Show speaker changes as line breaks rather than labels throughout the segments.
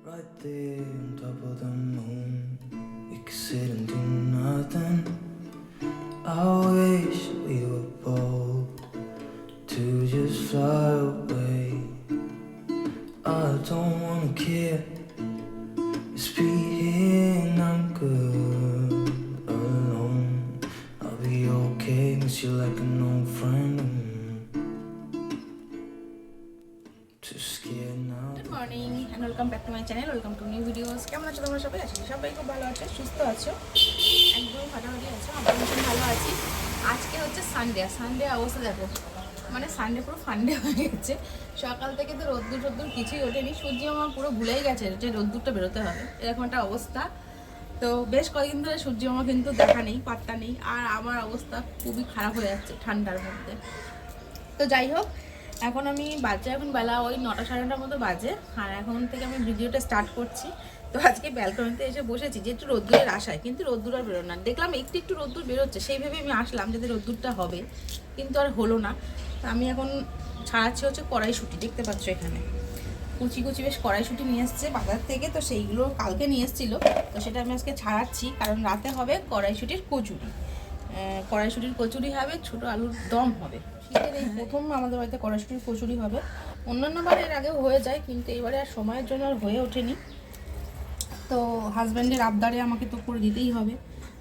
Right there on top of the moon, we could sit and do nothing. I wish we were bold to just fly away. I don't wanna care, just be here and I'm good alone. I'll be okay, miss you like an old friend. Too scared now.
Good morning and welcome back to my channel, welcome to new videos. কেমন আছো তোমরা সবাই? আছি সবাই খুব ভালো আছো, সুস্থ আছো, একদম ফাটাফাটি আছো। আমরা ভীষণ ভালো আছি। আজকে হচ্ছে সানডে অবস্থা দেখো, মানে সানডে পুরো ফান্ডে হয়ে গেছে। সকাল থেকে তো রোদ্দুর কিছুই ওঠেনি, সূর্য আমার পুরো ভুলেই গেছে যে রোদ্দুরটা বেরোতে হবে, এরকম একটা অবস্থা। তো বেশ কয়েকদিন ধরে সূর্য আমার কিন্তু দেখা নেই, পাত্তা নেই, আর আমার অবস্থা খুবই খারাপ হয়ে যাচ্ছে ঠান্ডার মধ্যে। তো যাই হোক, এখন আমি বাজে এখন বেলা ওই 9টা সাড়ে 9টার মতো বাজে, আর এখন থেকে আমি ভিডিওটা স্টার্ট করছি। তো আজকে ব্যালকনিতে এসে বসেছি যে একটু রোদ্দুরের আশায়, কিন্তু রোদ্দুর আর বেরোনো না। দেখলাম একটু রোদ্দুর বেরোচ্ছে, সেই ভেবে আমি আসলাম যাতে রোদ্দুরটা হবে, কিন্তু আর হলো না। তো আমি এখন ছাড়াচ্ছি হচ্ছে কড়াইশুঁটি, দেখতে পাচ্ছ এখানে কুচি বেশ কড়াইশুঁটি নিয়ে এসছে বাজার থেকে। তো সেইগুলো কালকে নিয়ে এসেছিলো, তো সেটা আমি আজকে ছাড়াচ্ছি, কারণ রাতে হবে কড়াইশুঁটির কচুরি হবে, ছোটো আলুর দম হবে। শীতের এই প্রথম আমাদের বাড়িতে কড়াইশুঁটির কচুরি হবে। অন্যান্য বারে এর আগেও হয়ে যায়, কিন্তু এবারে আর সময়ের জন্য আর হয়ে ওঠেনি। তো হাজব্যান্ডের আবদারে আমাকে তো করে দিতেই হবে,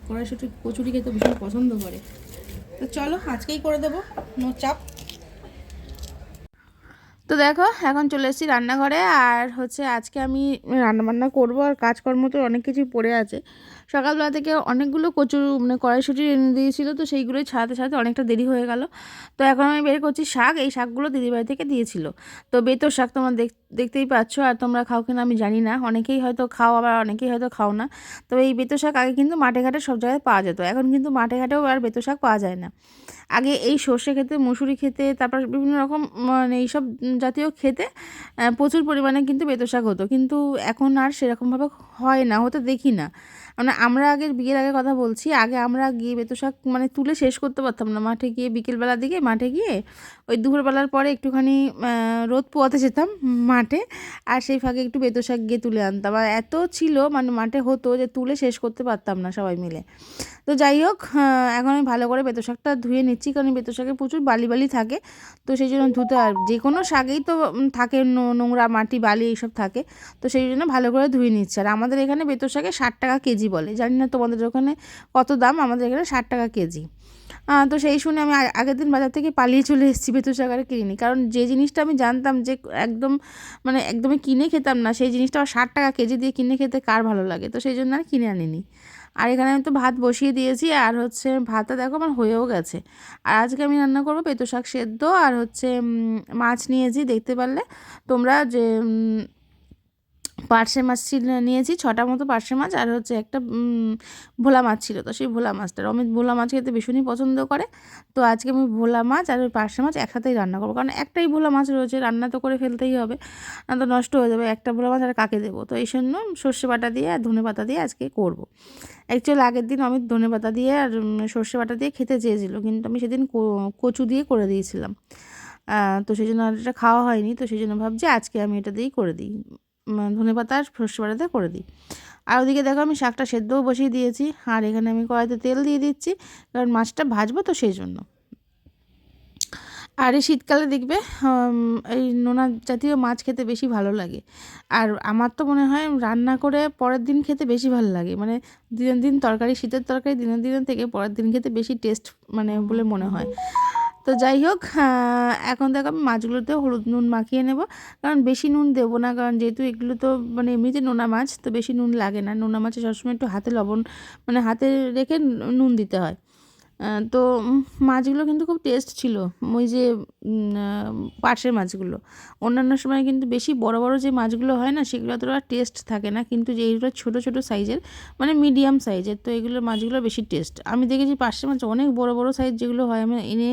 কড়াইশুঁটির কচুরি খেতে ভীষণ পছন্দ করে। তো চলো আজকেই করে দেবো, নো চাপ। তো দেখো এখন চলে এসেছি রান্নাঘরে, আর হচ্ছে আজকে আমি রান্নাবান্না করবো, আর কাজকর্ম তো অনেক কিছুই পড়ে আছে। সকালবেলা থেকে অনেকগুলো মানে কড়াইশুঁটি এনে দিয়েছিলো, তো সেইগুলোই ছাড়াতে অনেকটা দেরি হয়ে গেল। তো এখন আমি বের করছি শাক, এই শাকগুলো দিদিবাড়ি থেকে দিয়েছিল। তো বেতর শাক তোমরা দেখতেই পাচ্ছ, আর তোমরা খাও কিনা আমি জানি না, অনেকেই হয়তো খাও আবার অনেকেই হয়তো খাও না। তো এই বেতর শাক আগে কিন্তু মাঠে ঘাটে সব জায়গায় পাওয়া যেত, এখন কিন্তু মাঠে ঘাটেও আর বেতর শাক পাওয়া যায় না। আগে এই সর্ষে খেতে, মুসুরি খেতে, তারপর বিভিন্ন রকম মানে এইসব জাতীয় খেতে প্রচুর পরিমাণে কিন্তু বেতর শাক হতো, কিন্তু এখন আর সেরকমভাবে হয় না, হতে দেখি না। মানে আমরা আগে, বিয়ের আগে কথা বলছি, আগে আমরা গিয়ে বেতর শাক মানে তুলে শেষ করতে পারতাম না। মাঠে গিয়ে বিকেলবেলার দিকে মাঠে গিয়ে ওই দুপুরবেলার পরে একটুখানি রোদ পোয়াতে যেতাম মাঠে, আর সেই ফাঁকে একটু বেতর শাক গিয়ে তুলে আনতাম। আর এত ছিল মানে মাঠে হতো যে তুলে শেষ করতে পারতাম না সবাই মিলে। তো যাই হোক, এখন আমি ভালো করে বেতো শাকটা ধুয়ে নিচ্ছি, কারণ বেতো শাকে প্রচুর বালি থাকে। তো সেই জন্য ধুতে, আর যে কোনো শাকেই তো থাকে নোংরা মাটি বালি এইসব থাকে, তো সেই জন্য ভালো করে ধুয়ে নিচ্ছি। আর আমাদের এখানে বেতো শাকে 60 টাকা কেজি বলে, জানি না তোমাদের ওখানে কত দাম, আমাদের এখানে 60 টাকা কেজি। তো সেই শুনে আমি আগের দিন বাজার থেকে পালিয়ে চলে এসেছি, বেতো শাক আর কিনিনি, কারণ যে জিনিসটা আমি জানতাম যে একদম মানে একদমই কিনে খেতাম না, সেই জিনিসটা আবার 60 টাকা কেজি দিয়ে কিনে খেতে কার ভালো লাগে, তো সেই জন্য আর কিনে আনিনি। আর এখানে আমি তো ভাত বসিয়ে দিয়েছি, আর হচ্ছে ভাতটা দেখো আমার হয়েও গেছে। আর আজকে আমি রান্না করবো পেতো শাক সেদ্ধ, আর হচ্ছে মাছ নিয়েছি, দেখতে পারলে তোমরা যে পার্শে মাছ নিয়েছি 6টা মতো পার্শে মাছ, আর হচ্ছে একটা ভোলা মাছ ছিল। তো সেই ভোলা মাছটা, অমিত ভোলা মাছ খেতে ভীষণই পছন্দ করে। তো আজকে আমি ভোলা মাছ আর ওই পার্শে মাছ একসাথেই রান্না করবো, কারণ একটাই ভোলা মাছ রয়েছে, রান্না তো করে ফেলতেই হবে, না তো নষ্ট হয়ে যাবে। একটা ভোলা মাছ আর কাকে দেবো, তো এই জন্য সর্ষে বাটা দিয়ে আর ধনে পাতা দিয়ে আজকে করবো। অ্যাকচুয়ালি আগের দিন অমিত ধনে পাতা দিয়ে আর সর্ষে বাটা দিয়ে খেতে চেয়েছিল, কিন্তু আমি সেদিন কচু দিয়ে করে দিয়েছিলাম। তো সেই জন্য আর এটা খাওয়া হয়নি, তো সেই জন্য ভাবছি আজকে আমি এটা দিয়েই করে দিই, ধনেপাতা আর সর্ষে বাটাতে করে দিই। আর ওদিকে দেখো আমি শাকটা সেদ্ধও বসিয়ে দিয়েছি, আর এখানে আমি কড়াইতে তেল দিয়ে দিচ্ছি, কারণ মাছটা ভাজবো তো সেই জন্য। আর এই শীতকালে দেখবে এই নোনা জাতীয় মাছ খেতে বেশি ভালো লাগে, আর আমার তো মনে হয় রান্না করে পরের দিন খেতে বেশি ভালো লাগে, মানে দিন তরকারি, শীতের তরকারি দিনের থেকে পরের দিন খেতে বেশি টেস্ট মানে বলে মনে হয়। তো যাই হোক, এখন দেখো আমি মাছগুলোতে হলুদ নুন মাখিয়ে নেব, কারণ বেশি নুন দেবো না, কারণ যেহেতু এগুলো তো মানে এমনিতে নোনা মাছ, তো বেশি নুন লাগে না। নোনা মাছে সবসময় একটু হাতে লবণ মানে হাতে রেখে নুন দিতে হয়। তো মাছগুলো কিন্তু খুব টেস্ট ছিল, ওই যে পার্শে মাছগুলো। অন্যান্য সময় কিন্তু বেশি বড় যে মাছগুলো হয় না, সেগুলো অতটা টেস্ট থাকে না, কিন্তু যে এইগুলো ছোটো সাইজের মানে মিডিয়াম সাইজের, তো এগুলো মাছগুলো বেশি টেস্ট। আমি দেখেছি পার্শে মাছ অনেক বড় সাইজ যেগুলো হয়, আমি এনে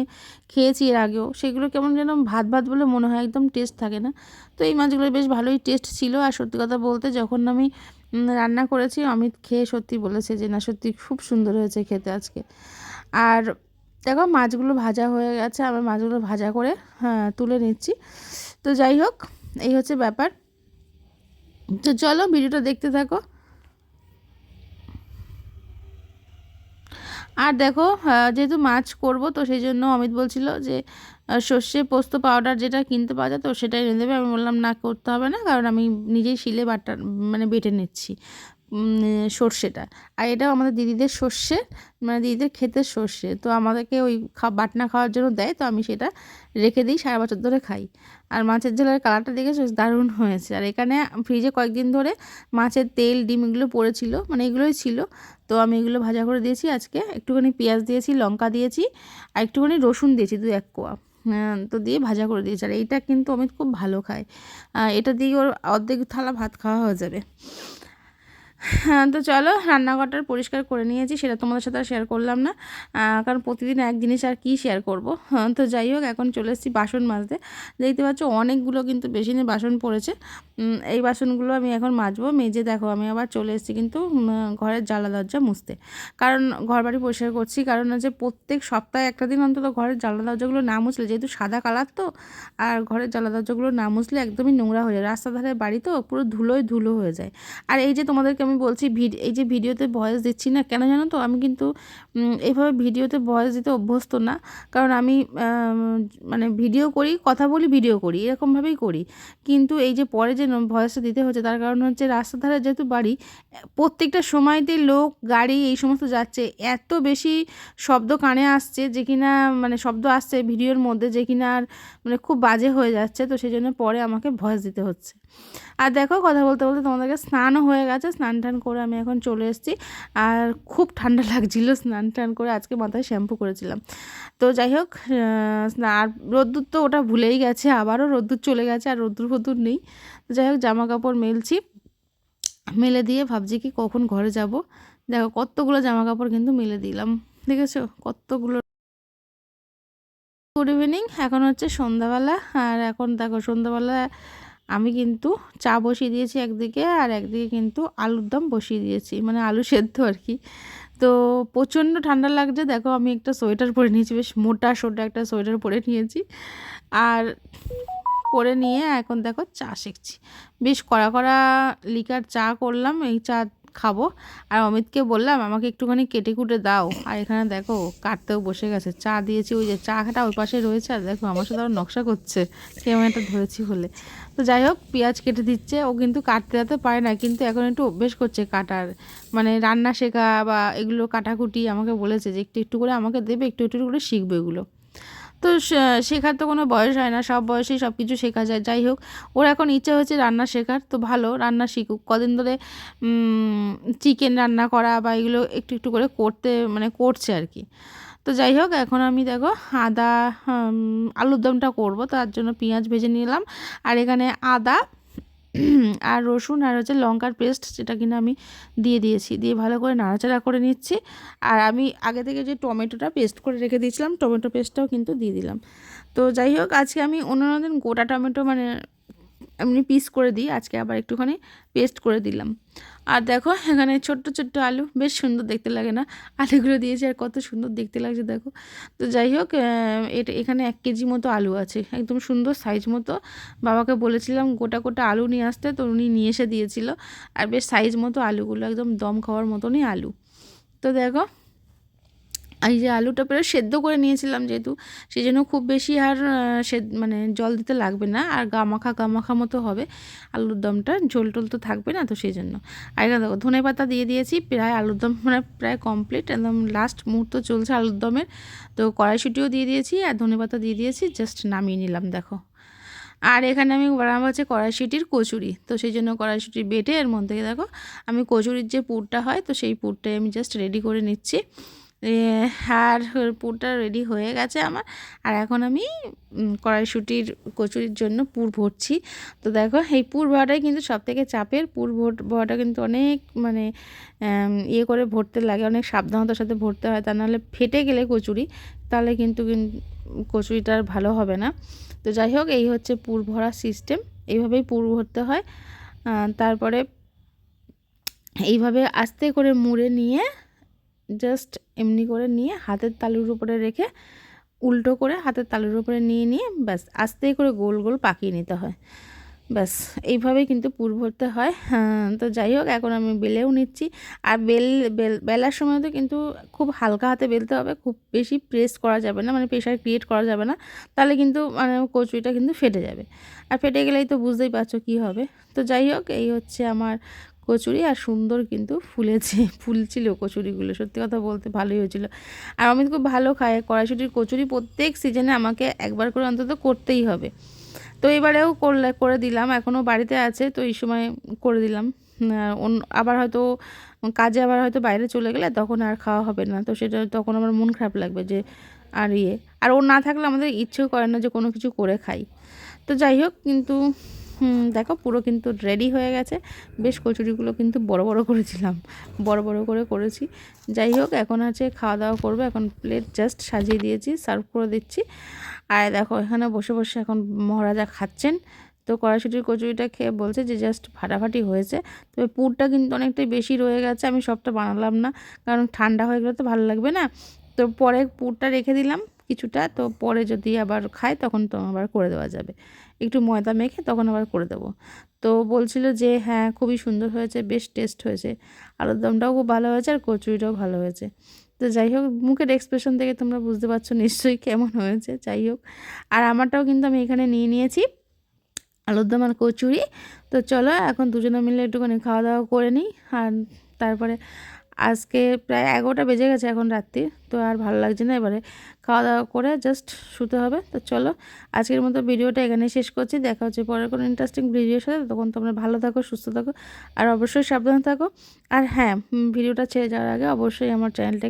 খেয়েছি এর আগেও, সেগুলো কেমন যেন ভাত বলে মনে হয়, একদম টেস্ট থাকে না। তো এই মাছগুলো বেশ ভালোই টেস্ট ছিল। আর সত্যি কথা বলতে, যখন আমি রান্না করেছি অমিত খেয়ে সত্যি বলেছে যে না, সত্যি খুব সুন্দর হয়েছে খেতে আজকে। আর দেখো মাছগুলো ভাজা হয়ে গেছে, আমি মাছগুলো ভাজা করে তুলে নিচ্ছি। তো যাই হোক, এই হচ্ছে ব্যাপার। তো চলো ভিডিওটা দেখতে থাকো। আর দেখো যেহেতু মাছ করব তো সেই জন্য অমিত বলছিল যে সর্ষে পোস্ত পাউডার যেটা কিনতে পাওয়া যায় তো সেটাই এনে দেবে। আমি বললাম না, করতে হবে না, কারণ আমি নিজেই শিলে বাটা মানে বেটে নিচ্ছি সর্ষেটা। আর এটাও আমাদের দিদিদের সর্ষে, মানে দিদিদের ক্ষেতের সর্ষে, তো আমাদেরকে ওই বাটনা খাওয়ার জন্য দেয়, তো আমি সেটা রেখে দিই, সারা বছর ধরে খাই। আর মাছের ঝোলের কালারটা দেখেছো, দারুণ হয়েছে। আর এখানে ফ্রিজে কয়েকদিন ধরে মাছের তেল ডিম এগুলো পড়েছিল, মানে এগুলোই ছিল, তো আমি এগুলো ভাজা করে দিয়েছি আজকে। একটুখানি পেঁয়াজ দিয়েছি, লঙ্কা দিয়েছি, আর একটুখানি রসুন দিয়েছি 2-1 কোয়া, তো দিয়ে ভাজা করে দিয়েছি। আর এইটা কিন্তু অমিত খুব ভালো খায়, এটা দিয়ে ওর অর্ধেক থালা ভাত খাওয়া হয়ে যাবে। হ্যাঁ, তো চলো রান্নাঘরটা পরিষ্কার করে নিয়েছি, সেটা তোমাদের সাথে আর শেয়ার করলাম না, কারণ প্রতিদিন এক জিনিস আর কি শেয়ার করব। তো যাই হোক, এখন চলে এসেছি বাসন মাজতে। দেখতে পাচ্ছ অনেকগুলো কিন্তু বেশি নিয়ে বাসন পড়েছে। এই বাসনগুলো আমি এখন মাজবো। মেজে দেখো আমি আবার চলে এসেছি কিন্তু ঘরের জানলা দরজা মুছতে, কারণ ঘর বাড়ি পরিষ্কার করছি। কারণ হচ্ছে প্রত্যেক সপ্তাহে একটা দিন অন্তত ঘরের জানলা দরজাগুলো না মুছলে, যেহেতু সাদা কালার তো, আর ঘরের জানলা দরজাগুলো না মুছলে একদমই নোংরা হয়ে যায়। রাস্তা ধারে বাড়ি তো পুরো ধুলোয় ধুলো হয়ে যায়। আর এই যে তোমাদেরকে আমি বলছি এই যে ভিডিওতে ভয়েস দিচ্ছি না কেন জানো তো, আমি কিন্তু এইভাবে ভিডিওতে ভয়েস দিতে অভ্যস্ত না। কারণ আমি মানে ভিডিও করি, কথা বলি, ভিডিও করি, এরকমভাবেই করি। কিন্তু এই যে পরে যে ভয়েসটা দিতে হচ্ছে, তার কারণ হচ্ছে রাস্তার ধারে যেহেতু বাড়ি, প্রত্যেকটা সময়তে লোক গাড়ি এই সমস্ত যাচ্ছে, এত বেশি শব্দ কানে আসছে যে কিনা, মানে শব্দ আসছে ভিডিওর মধ্যে যে কিনা আর মানে খুব বাজে হয়ে যাচ্ছে। তো সেই জন্য পরে আমাকে ভয়েস দিতে হচ্ছে। আর দেখো কথা বলতে বলতে তোমাদেরকে স্নানও হয়ে গেছে, স্নান টান করে আমি এখন চলে এসেছি। আর খুব ঠান্ডা লাগছিলো, স্নান টান করে আজকে মাথায় শ্যাম্পু করেছিলাম। তো যাই হোক, আর রোদ্দুর তো ওটা ভুলেই গেছে, আবারও রোদ্দুর চলে গেছে, আর রোদ্দুর ফোদ্দুর নেই। তো যাই হোক, জামা কাপড় মেলছি, মেলে দিয়ে ভাবছি কি কখন ঘরে যাব। দেখো কতগুলো জামা কাপড় কিন্তু মেলে দিলাম, দেখেছো কতগুলো। গুড ইভিনিং, এখন হচ্ছে সন্ধ্যাবেলা। আর এখন দেখো সন্ধ্যাবেলা আমি কিন্তু চা বসিয়ে দিয়েছি একদিকে, আর একদিকে কিন্তু আলুর দম বসিয়ে দিয়েছি, মানে আলু সেদ্ধ আর কি। তো প্রচণ্ড ঠান্ডা লাগছে, দেখো আমি একটা সোয়েটার পরে নিয়েছি, বেশ মোটা সোটা একটা সোয়েটার পরে নিয়েছি। আর পরে নিয়ে এখন দেখো চা শিখছি, বেশ কড়া কড়া লিকার চা করলাম, এই চা খাবো। আর অমিতকে বললাম আমাকে একটুখানি কেটে কুটে দাও। আর এখানে দেখো কাটতেও বসে গেছে, চা দিয়েছি, ওই যে চা খাটা ওই পাশে রয়েছে, আর দেখো আমার সাথে আরও নকশা করছে ক্যামেরাটা ধরেছি বলে। তো যাই হোক, পেঁয়াজ কেটে দিচ্ছে, ও কিন্তু কাটতে পারে না, কিন্তু এখন একটু অভ্যেস করছে কাটার, মানে রান্না শেখা বা এগুলো কাটাকুটি আমাকে বলেছে যে একটু একটু করে আমাকে দেবে, একটু একটু করে শিখবে এগুলো। তো শেখার তো কোনো বয়স হয় না, সব বয়সেই সব কিছু শেখা যায়। যাই হোক, ওর এখন ইচ্ছা হচ্ছে রান্না শেখার, তো ভালো, রান্না শিখুক। কদিন ধরে চিকেন রান্না করা বা এগুলো একটু একটু করে করতে মানে করছে আর কি। তো যাই হোক, এখন আমি দেখো আদা আলুর দমটা করবো, তার জন্য পেঁয়াজ ভেজে নিলাম। আর এখানে আদা আর রসুন আর হচ্ছে লঙ্কার পেস্ট, যেটা কিনা আমি দিয়ে দিয়েছি, দিয়ে ভালো করে নাড়াচাড়া করে নিচ্ছি। আর আমি আগে থেকে যে টমেটোটা পেস্ট করে রেখে দিয়েছিলাম, টমেটো পেস্টটাও কিন্তু দিয়ে দিলাম। তো যাই হোক, আজকে আমি অন্যান্য দিন গোটা টমেটো মানে এমনি পিস করে দিই, আজকে আবার একটুখানি পেস্ট করে দিলাম। আর দেখো এখানে ছোট্ট ছোট্ট আলু, বেশ সুন্দর দেখতে লাগে না, আলুগুলো দিয়েছি, আর কত সুন্দর দেখতে লাগছে দেখো। তো যাই হোক, এটা এখানে 1 কেজি মতো আলু আছে, একদম সুন্দর সাইজ মতো। বাবাকে বলেছিলাম গোটা গোটা আলু নিয়ে আসতে, তো উনি নিয়ে এসে দিয়েছিল। আর বেশ সাইজ মতো আলুগুলো, একদম দম খাওয়ার মতনই আলু। তো দেখো এই যে আলুটা পুরো সেদ্ধ করে নিয়েছিলাম, যেহেতু সেই জন্য খুব বেশি আর মানে জল দিতে লাগবে না, আর গামাখা মতো হবে আলুর দমটা, ঝোল টোল তো থাকবে না, তো সেই জন্য। আর এখানে দেখো ধনে পাতা দিয়ে দিয়েছি, প্রায় আলুর দম মানে প্রায় কমপ্লিট, একদম লাস্ট মুহূর্ত চলছে আলুর দমের। তো কড়াইশুঁটিও দিয়ে দিয়েছি, আর ধনে পাতা দিয়ে দিয়েছি, জাস্ট নামিয়ে নিলাম দেখো। আর এখানে আমি বানাবো হচ্ছে কড়াইশুঁটির কচুরি, তো সেই জন্য কড়াইশুঁটি বেটে এর মধ্যে দেখো আমি কচুরির যে পুরটা হয়, তো সেই পুরটাই আমি জাস্ট রেডি করে নিচ্ছি। আর পুরটা রেডি হয়ে গেছে আমার। আর এখন আমি কড়াইশুঁটির কচুরির জন্য পুর ভরছি। তো দেখো এই পুর ভরাটাই কিন্তু সবথেকে চাপের, পুর ভরাটা কিন্তু অনেক মানে ইয়ে করে ভরতে লাগে, অনেক সাবধানতার সাথে ভরতে হয়, তা নাহলে ফেটে গেলে কচুরি, তাহলে কিন্তু কচুরিটা আর ভালো হবে না। তো যাই হোক, এই হচ্ছে পুর ভরা সিস্টেম, এইভাবেই পুর ভরতে হয়। তারপরে এইভাবে আস্তে করে মুড়ে নিয়ে, জাস্ট এমনি করে নিয়ে হাতের তালুর উপরে রেখে, উল্টো করে হাতের তালুর উপরে নিয়ে ব্যাস আস্তে করে গোল গোল পাকিয়ে নিতে হয়। ব্যাস এইভাবেই কিন্তু পুর ভরতে হয়। তো যাই হোক, এখন আমি বেলেও নিচ্ছি। আর বেলার সময় তো কিন্তু খুব হালকা হাতে বেলতে হবে, খুব বেশি প্রেস করা যাবে না, মানে প্রেশার ক্রিয়েট করা যাবে না, তাহলে কিন্তু মানে কচুরিটা কিন্তু ফেটে যাবে। আর ফেটে গেলেই তো বুঝতেই পারছো কী হবে। তো যাই হোক, এই হচ্ছে আমার কচুরি। আর সুন্দর কিন্তু ফুলেছে, ফুলছিল কচুরিগুলো, সত্যি কথা বলতে ভালোই হয়েছিল। আর অমিত খুব ভালো খায় কড়াইশুঁটির কচুরি, প্রত্যেক সিজনে আমাকে একবার করে অন্তত করতেই হবে। তো এবারেও করে দিলাম, এখনও বাড়িতে আছে তো এই সময় করে দিলাম। আবার হয়তো কাজে আবার হয়তো বাইরে চলে গেলে তখন আর খাওয়া হবে না, তো সেটা তখন আমার মন খারাপ লাগবে যে আর ও না থাকলে আমাদের ইচ্ছেও করে না যে কোনো কিছু করে খাই। তো যাই হোক, কিন্তু দেখো পুরো কিন্তু রেডি হয়ে গেছে। বেশ কচুরিগুলো কিন্তু বড় বড় করেছিলাম, বড় বড় করে করেছি। যাই হোক, এখন আছে খাওয়া দাওয়া করবে। এখন প্লেট জাস্ট সাজিয়ে দিয়েছি, সার্ভ করে দিচ্ছি। আর দেখো এখানে বসে বসে এখন মহারাজা খাচ্ছেন। তো কড়াইশুঁটির কচুরিটা খেয়ে বলছে যে জাস্ট ফাটাফাটি হয়েছে। তবে পুরটা কিন্তু অনেকটাই বেশি রয়ে গেছে, আমি সবটা বানালাম না, কারণ ঠান্ডা হয়ে গেলে তো ভালো লাগবে না। তো পরে পুরটা রেখে দিলাম কিছুটা, তো পরে যদি আবার খায় তখন তো আবার করে দেওয়া যাবে, একটু ময়দা মেখে তখন আবার করে দেবো। তো বলছিল যে হ্যাঁ খুবই সুন্দর হয়েছে, বেশ টেস্ট হয়েছে, আলুর দমটাও খুব ভালো হয়েছে আর কচুরিটাও ভালো হয়েছে। তো যাই হোক, মুখের এক্সপ্রেশন থেকে তোমরা বুঝতে পারছো নিশ্চয়ই কেমন হয়েছে। যাই হোক, আর আমারটাও কিন্তু আমি এখানে নিয়ে নিয়েছি, আলুর দম আর কচুরি। তো চলো এখন দুজনে মিলে একটুখানি খাওয়া দাওয়া করে নিই। আর তারপরে আজকে প্রায় 11টা বেজে গেছে এখন রাত্রি, তো আর ভালো লাগছে না, এবারে খাওয়া দাওয়া করে জাস্ট শুতে হবে। তো চলো আজকের মতো ভিডিওটা এখানেই শেষ করছি, দেখা হচ্ছে পরের কোনো ইন্টারেস্টিং ভিডিওর সাথে। তখন তোমরা ভালো থাকো, সুস্থ থাকো, আর অবশ্যই সাবধানে থাকো। আর হ্যাঁ, ভিডিওটা ছেড়ে যাওয়ার আগে অবশ্যই আমার চ্যানেলটাকে